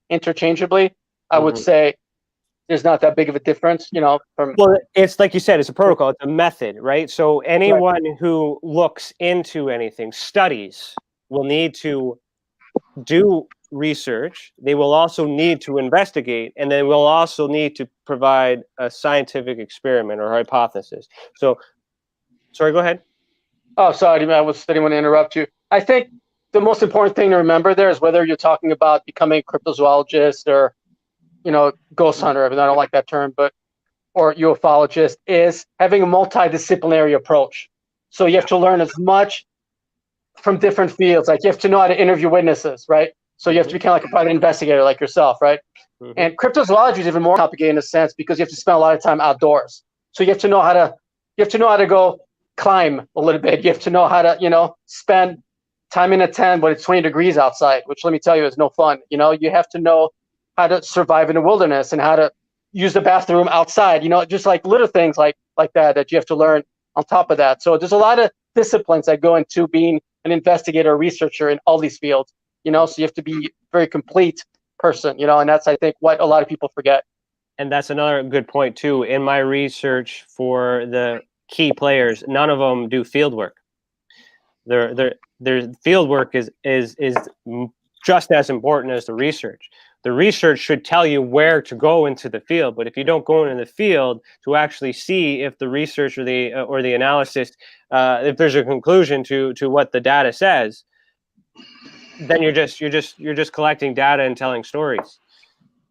interchangeably. I would say there's not that big of a difference, from. Well, it's like you said, it's a protocol, it's a method, right? So anyone who looks into anything, studies, will need to do research. They will also need to investigate, and they will also need to provide a scientific experiment or hypothesis. So, sorry, go ahead. Oh, sorry, I didn't want to interrupt you. I think the most important thing to remember there is whether you're talking about becoming a cryptozoologist or, ghost hunter, I don't like that term, or ufologist, is having a multidisciplinary approach. So you have to learn as much from different fields. Like you have to know how to interview witnesses, right? So you have to be kind of like a private investigator like yourself, right? And cryptozoology is even more complicated in a sense because you have to spend a lot of time outdoors. So you have to know how to go climb a little bit. You have to know how to, spend time in a tent when it's 20 degrees outside, which let me tell you is no fun. You have to know how to survive in the wilderness and how to use the bathroom outside, just like little things like that you have to learn on top of that. So there's a lot of disciplines that go into being an investigator or researcher in all these fields, so you have to be a very complete person, and that's, I think, what a lot of people forget. And that's another good point too. In my research for the key players, none of them do field work. Their field work is just as important as the research. The research should tell you where to go into the field, but if you don't go into the field to actually see if the research or the analysis, if there's a conclusion to what the data says, then you're just collecting data and telling stories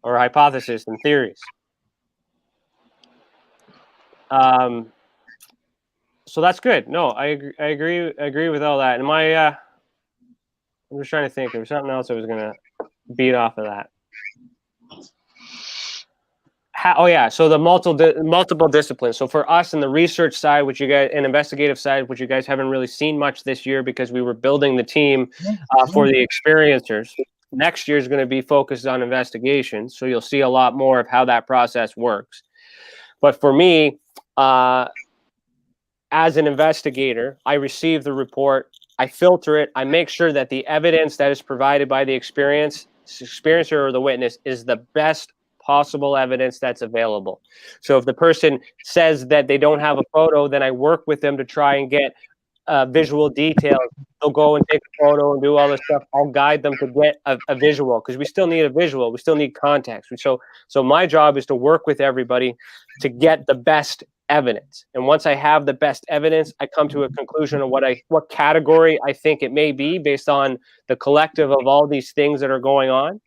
or hypotheses and theories. So that's good. No, I agree with all that. And I'm just trying to think. There was something else I was gonna beat off of that. Oh yeah, so the multiple disciplines. So for us in the research side, which you guys, and investigative side, which you guys haven't really seen much this year because we were building the team for the experiencers. Next year is going to be focused on investigations, so you'll see a lot more of how that process works. But for me, as an investigator, I receive the report, I filter it, I make sure that the evidence that is provided by the experiencer or the witness is the best possible evidence that's available. So if the person says that they don't have a photo, then I work with them to try and get visual details. They'll go and take a photo and do all this stuff. I'll guide them to get a visual, because we still need a visual. We still need context. So my job is to work with everybody to get the best evidence. And once I have the best evidence, I come to a conclusion of what category I think it may be based on the collective of all these things that are going on.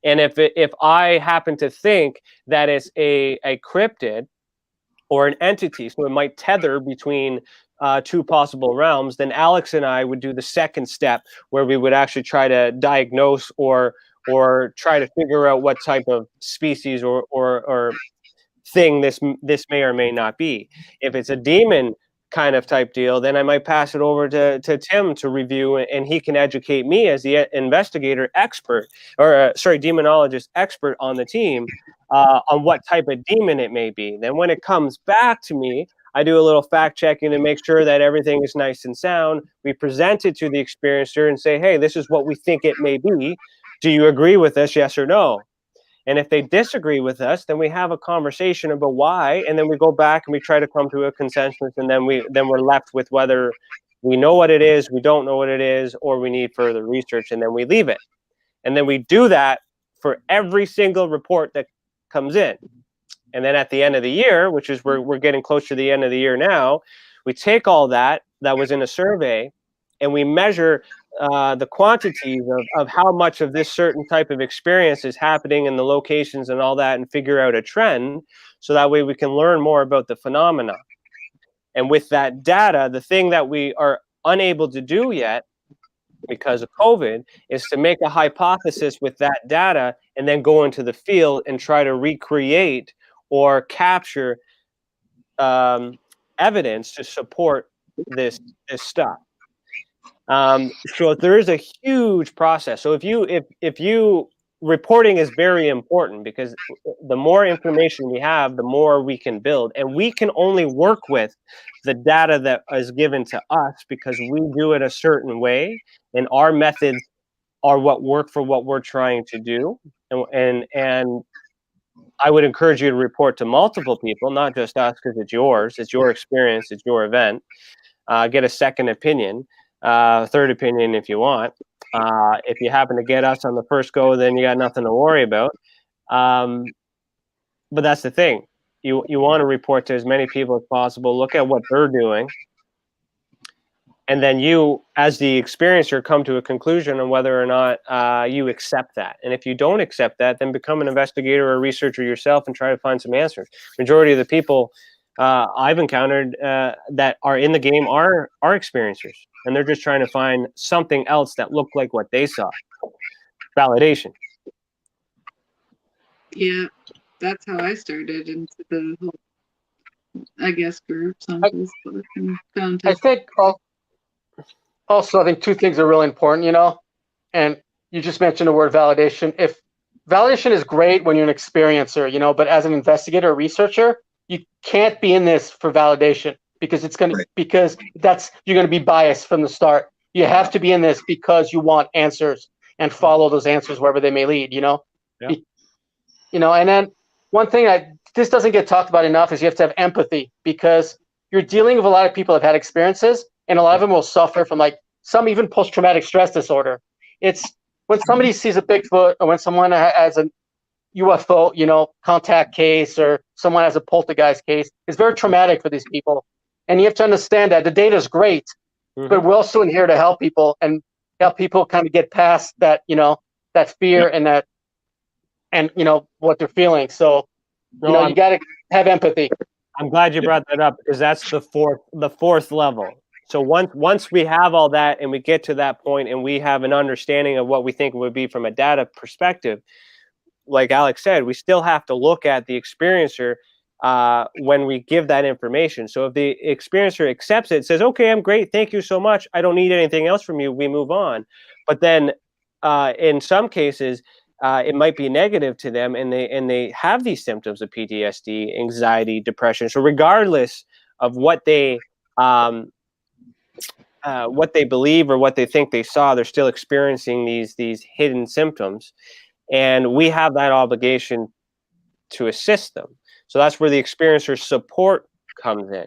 And if I happen to think that it's a cryptid or an entity, so it might tether between two possible realms, then Alex and I would do the second step, where we would actually try to diagnose or try to figure out what type of species or thing this may or may not be. If it's a demon kind of type deal, then I might pass it over to Tim to review, and he can educate me as the investigator expert, or demonologist expert on the team, on what type of demon it may be. Then when it comes back to me, I do a little fact checking and make sure that everything is nice and sound. We present it to the experiencer and say, hey, this is what we think it may be. Do you agree with this, yes or no? And if they disagree with us, then we have a conversation about why, and then we go back and we try to come to a consensus, and then we're left with whether we know what it is, we don't know what it is, or we need further research, and then we leave it. And then we do that for every single report that comes in. And then at the end of the year, which is we're getting close to the end of the year now, we take all that was in a survey, and we measure the quantities of how much of this certain type of experience is happening in the locations and all that, and figure out a trend, so that way we can learn more about the phenomena. And with that data, the thing that we are unable to do yet because of COVID is to make a hypothesis with that data and then go into the field and try to recreate or capture evidence to support this stuff. So there is a huge process. So if you reporting is very important, because the more information we have, the more we can build, and we can only work with the data that is given to us because we do it a certain way, and our methods are what work for what we're trying to do. And I would encourage you to report to multiple people, not just us, because it's yours, it's your experience, it's your event. Get a second opinion. Third opinion if you want. If you happen to get us on the first go, then you got nothing to worry about. But that's the thing. You want to report to as many people as possible, look at what they're doing, and then you, as the experiencer, come to a conclusion on whether or not you accept that. And if you don't accept that, then become an investigator or a researcher yourself and try to find some answers. Majority of the people I've encountered that are in the game are experiencers, and they're just trying to find something else that looked like what they saw. Validation. Yeah, that's how I started into the whole, I guess, groups on Facebook and found I think also, I think two things are really important, and you just mentioned the word validation. If validation is great when you're an experiencer, but as an investigator or researcher, you can't be in this for validation, because you're going to be biased from the start. You have to be in this because you want answers and follow those answers wherever they may lead, Yeah. And then one thing this doesn't get talked about enough is you have to have empathy, because you're dealing with a lot of people that have had experiences, and a lot of them will suffer from some even post-traumatic stress disorder. It's when somebody sees a Bigfoot, or when someone has a UFO, contact case, or someone has a poltergeist case, it's very traumatic for these people. And you have to understand that the data is great, but we're also in here to help people. And help people kind of get past that, that fear and that, and what they're feeling. So, No, you got to have empathy. I'm glad you brought that up, because that's the fourth level. So once we have all that and we get to that point and we have an understanding of what we think it would be from a data perspective, like Alex said, we still have to look at the experiencer when we give that information. So if the experiencer accepts it, says, okay, I'm great, thank you so much, I don't need anything else from you, we move on. But then in some cases, it might be negative to them, and they have these symptoms of PTSD, anxiety, depression. So regardless of what they believe or what they think they saw, they're still experiencing these hidden symptoms, and we have that obligation to assist them. So that's where the experiencer support comes in.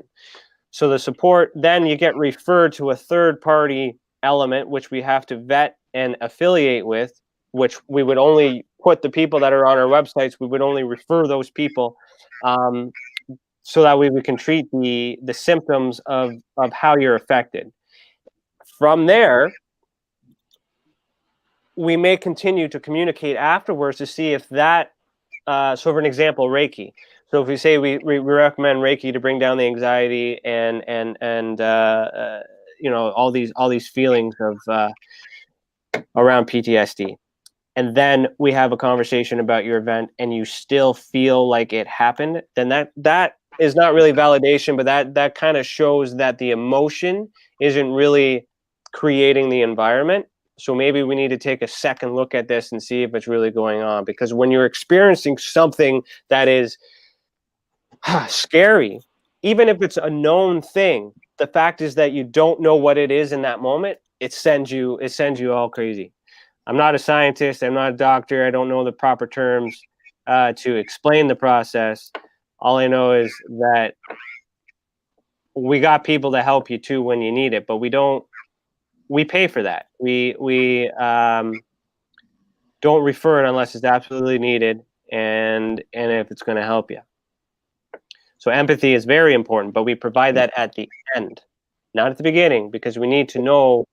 So the support, then you get referred to a third party element, which we have to vet and affiliate with, which we would only put the people that are on our websites, we would only refer those people, so that way we can treat the symptoms of how you're affected. From there, we may continue to communicate afterwards to see if that, so for an example, Reiki. So if we say we recommend Reiki to bring down the anxiety and all these feelings of around PTSD, and then we have a conversation about your event and you still feel like it happened, then that is not really validation, but that kind of shows that the emotion isn't really creating the environment. So maybe we need to take a second look at this and see if it's really going on, because when you're experiencing something that is scary, even if it's a known thing, the fact is that you don't know what it is in that moment, it sends you all crazy. I'm not a scientist, I'm not a doctor, I don't know the proper terms to explain the process. All I know is that we got people to help you too when you need it, but we pay for that. We don't refer it unless it's absolutely needed, and if it's going to help you. So empathy is very important, but we provide that at the end, not at the beginning, because we need to know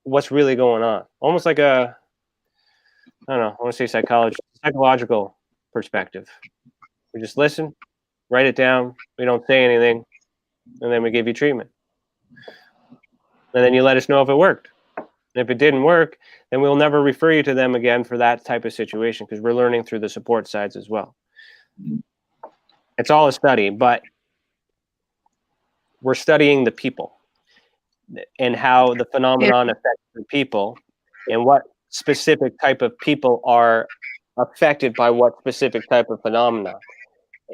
what's really going on. Almost like I want to say psychological perspective. We just listen, write it down, we don't say anything, and then we give you treatment. And then you let us know if it worked. And if it didn't work, then we'll never refer you to them again for that type of situation, because we're learning through the support sides as well. It's all a study, but we're studying the people and how the phenomenon affects the people, and what specific type of people are affected by what specific type of phenomena.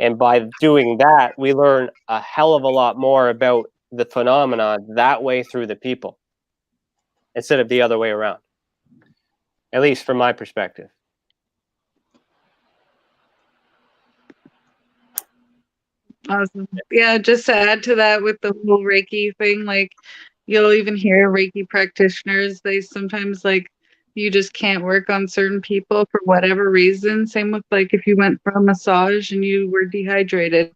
And by doing that, we learn a hell of a lot more about the phenomenon that way through the people, instead of the other way around, at least from my perspective. Awesome. Yeah, just to add to that with the whole Reiki thing, like you'll even hear Reiki practitioners, they sometimes like you just can't work on certain people for whatever reason. Same with like if you went for a massage and you were dehydrated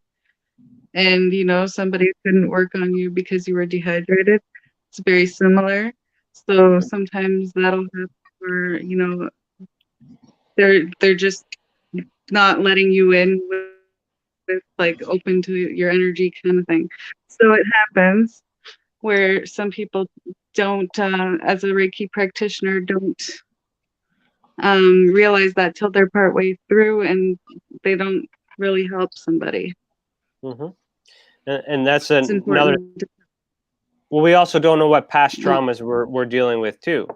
and somebody couldn't work on you because you were dehydrated. It's very similar. So sometimes that'll happen where, they're just not letting you in with like open to your energy kind of thing. So it happens where some people don't, as a Reiki practitioner, don't realize that till they're partway through, and they don't really help somebody. Mm-hmm. And that's It's another. important. Well, we also don't know what past traumas we're dealing with too.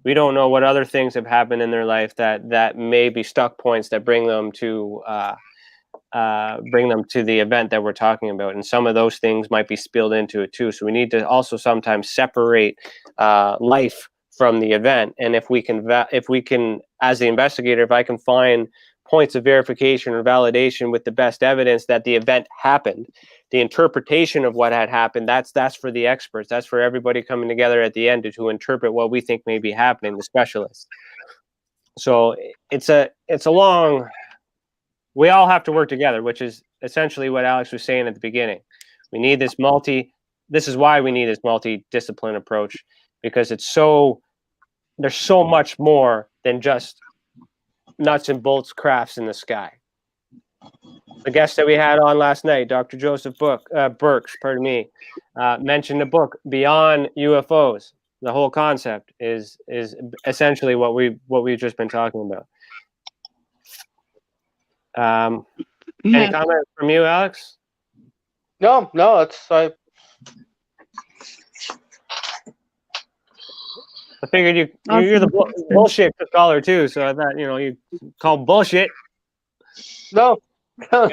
We don't know what other things have happened in their life that may be stuck points that bring them to the event that we're talking about, and some of those things might be spilled into it too. So we need to also sometimes separate life from the event. And if we can, as the investigator, if I can find points of verification or validation with the best evidence that the event happened, the interpretation of what had happened, that's for the experts. That's for everybody coming together at the end to interpret what we think may be happening, the specialists. So it's a long. We all have to work together, which is essentially what Alex was saying at the beginning. We need this this is why we need this multidiscipline approach, because there's so much more than just nuts and bolts crafts in the sky. The guest that we had on last night, Dr. Joseph Burks, mentioned the book Beyond UFOs. The whole concept is essentially what we've just been talking about. Any comment from you, Alex? No, I figured you're the bullshit scholar too, so I thought you call bullshit. No. No.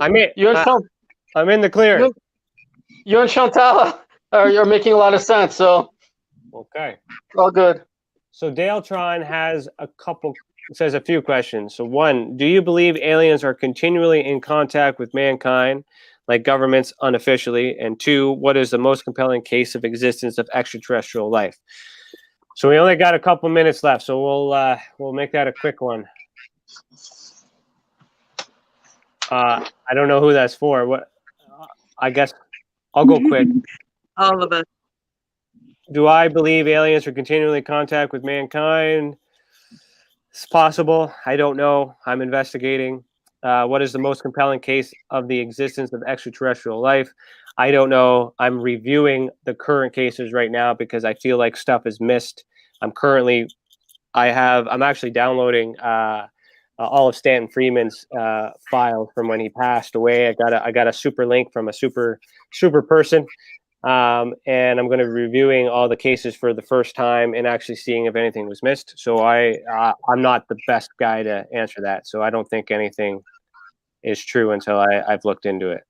I'm in the clear. You and Chantal you're making a lot of sense. So okay, all good. So Dale Tron says a few questions. So one, do you believe aliens are continually in contact with mankind, like governments unofficially? And two, what is the most compelling case of existence of extraterrestrial life? So we only got a couple minutes left, so we'll make that a quick one. I don't know who that's for. What? I guess I'll go quick. All of us. Do I believe aliens are continually in contact with mankind? It's possible. I don't know. I'm investigating. What is the most compelling case of the existence of extraterrestrial life? I don't know. I'm reviewing the current cases right now because I feel like stuff is missed. I'm actually downloading all of Stanton Friedman's files from when he passed away. I got a super link from a super person. And I'm going to be reviewing all the cases for the first time and actually seeing if anything was missed. So I'm not the best guy to answer that. So I don't think anything is true until I've looked into it.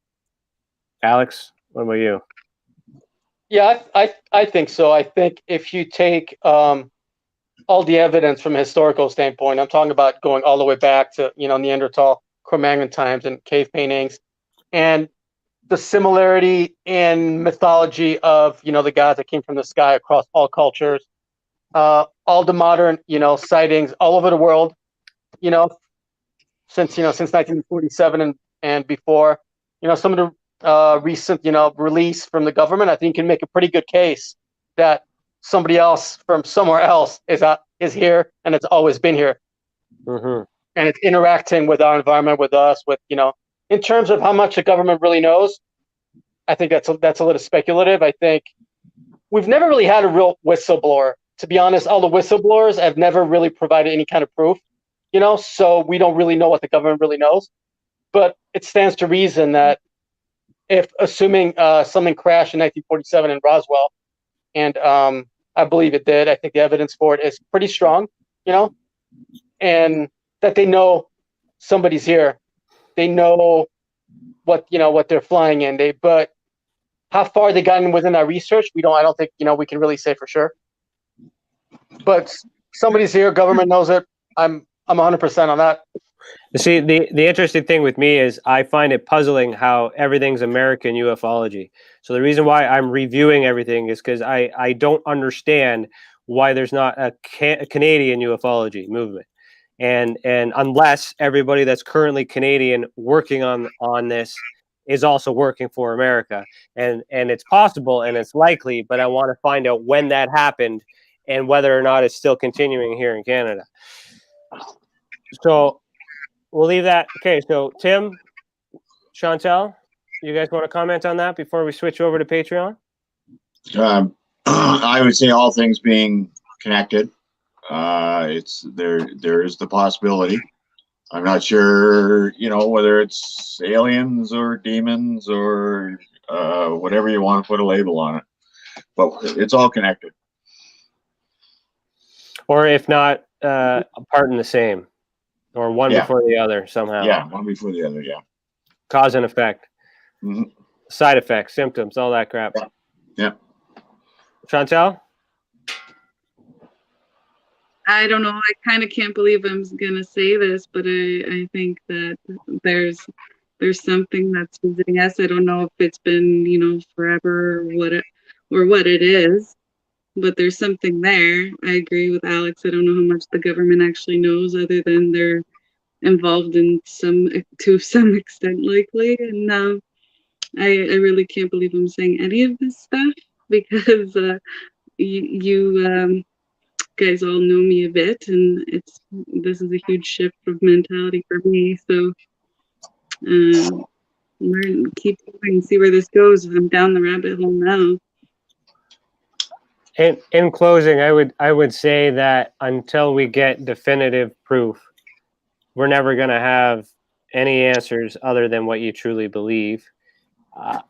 Alex, what about you? Yeah, I think so. I think if you take all the evidence from a historical standpoint, I'm talking about going all the way back to Neanderthal, Cro-Magnon times, and cave paintings, and the similarity in mythology of the gods that came from the sky across all cultures, all the modern sightings all over the world, since 1947 and before, some of the recent release from the government, I think can make a pretty good case that somebody else from somewhere else is here, and it's always been here, and it's interacting with our environment, with us, with in terms of how much the government really knows. I think that's a little speculative. I think we've never really had a real whistleblower. To be honest, all the whistleblowers have never really provided any kind of proof, so we don't really know what the government really knows. But it stands to reason that if assuming something crashed in 1947 in Roswell, and I believe it did, I think the evidence for it is pretty strong, and that they know somebody's here. They know what they're flying in. But how far they got in within our research, I don't think we can really say for sure. But somebody's here, government knows it. I'm 100% on that. See, the interesting thing with me is I find it puzzling how everything's American ufology. So the reason why I'm reviewing everything is because I don't understand why there's not a Canadian ufology movement. And unless everybody that's currently Canadian working on this is also working for America, and it's possible and it's likely, but I want to find out when that happened and whether or not it's still continuing here in Canada. So we'll leave that. Okay, so Tim, Chantal, you guys want to comment on that before we switch over to Patreon? I would say all things being connected, it's there is the possibility. I'm not sure, whether it's aliens or demons or whatever you want to put a label on it, but it's all connected. Or if not, a part in the same, or one before the other somehow. Yeah, one before the other. Yeah. Cause and effect, side effects, symptoms, all that crap. Yeah. Chantal? I don't know. I kind of can't believe I'm going to say this, but I think that there's something that's visiting us. I don't know if it's been, forever or what it is, but there's something there. I agree with Alex. I don't know how much the government actually knows other than they're involved to some extent likely. And I really can't believe I'm saying any of this stuff because you guys all know me a bit, and this is a huge shift of mentality for me. So keep going, see where this goes. I'm down the rabbit hole now. In closing, I would say that until we get definitive proof, we're never going to have any answers other than what you truly believe.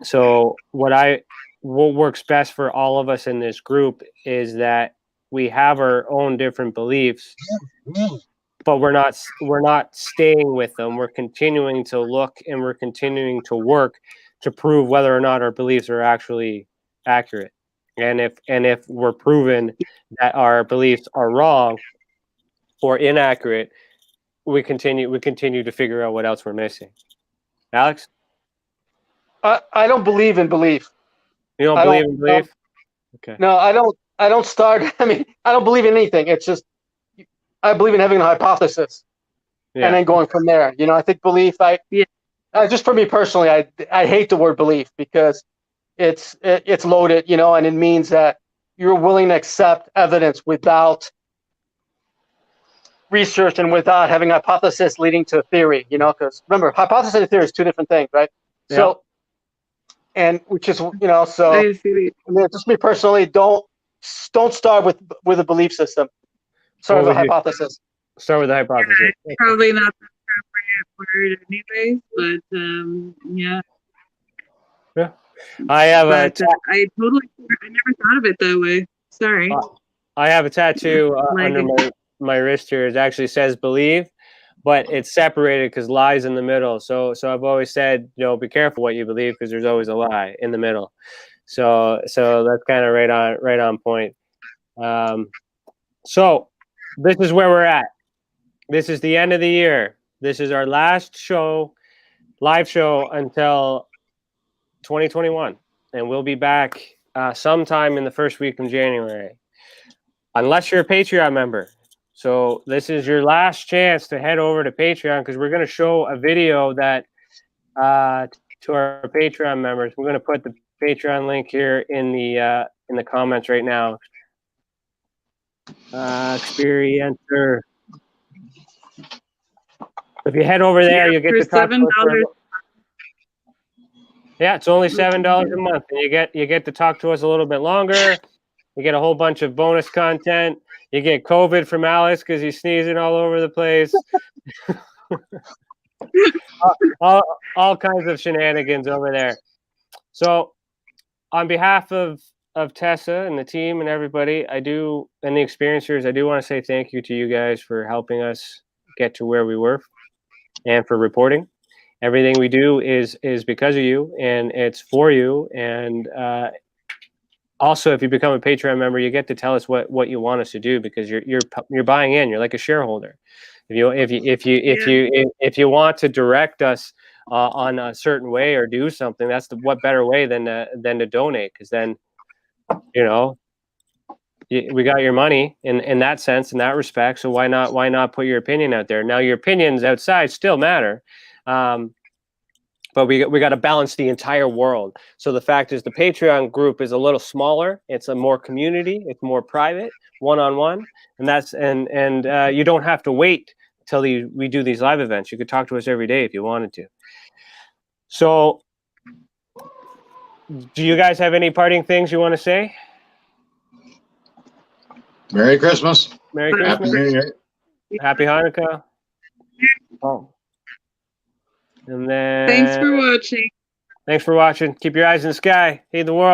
So what works best for all of us in this group is that we have our own different beliefs, but we're not staying with them. We're continuing to look, and we're continuing to work to prove whether or not our beliefs are actually accurate. And if we're proven that our beliefs are wrong or inaccurate, we continue to figure out what else we're missing. Alex? I don't believe in belief. You don't believe in belief? Okay. No, I don't start. I mean, I don't believe in anything. It's just I believe in having a hypothesis and then going from there. I think belief. Just for me personally, I hate the word belief because it's loaded, and it means that you're willing to accept evidence without research and without having a hypothesis leading to a theory. Because remember, hypothesis and theory is two different things, right? Yeah. So. And which is, so I see. I mean, just me personally, don't start with a belief system. Start with a hypothesis. Start with a hypothesis. Yeah, probably not the appropriate word anyways, but yeah. Yeah. I have I never thought of it that way. Sorry. I have a tattoo under my wrist here. It actually says believe, but it's separated because lie's in the middle. So I've always said, be careful what you believe because there's always a lie in the middle. So that's kind of right on point. So this is where we're at. This is the end of the year. This is our last live show until 2021, and we'll be back sometime in the first week of January, unless you're a Patreon member. So this is your last chance to head over to Patreon because we're going to show a video that to our Patreon members. We're going to put the Patreon link here in the comments right now. Experiencer. If you head over there, you'll get to talk to us. Yeah, it's only $7 a month, and you get to talk to us a little bit longer. You get a whole bunch of bonus content. You get COVID from Alex because he's sneezing all over the place. all kinds of shenanigans over there. So, on behalf of TESA and the team and everybody, and the experiencers, I do want to say thank you to you guys for helping us get to where we were, and for reporting. Everything we do is because of you, and it's for you. And also, if you become a Patreon member, you get to tell us what you want us to do because you're buying in. You're like a shareholder. If you want to direct us on a certain way or do something, that's what better way than to donate, because then we got your money in that sense, in that respect. So why not put your opinion out there? Now your opinions outside still matter. But we got to balance the entire world. So the fact is, the Patreon group is a little smaller. It's a more community. It's more private, one-on-one, and you don't have to wait till we do these live events. You could talk to us every day if you wanted to. So, do you guys have any parting things you want to say? Merry Christmas. Merry Christmas. Happy New Year. Happy Hanukkah. Oh. And then Thanks for watching. Thanks for watching. Keep your eyes in the sky. Heed the world.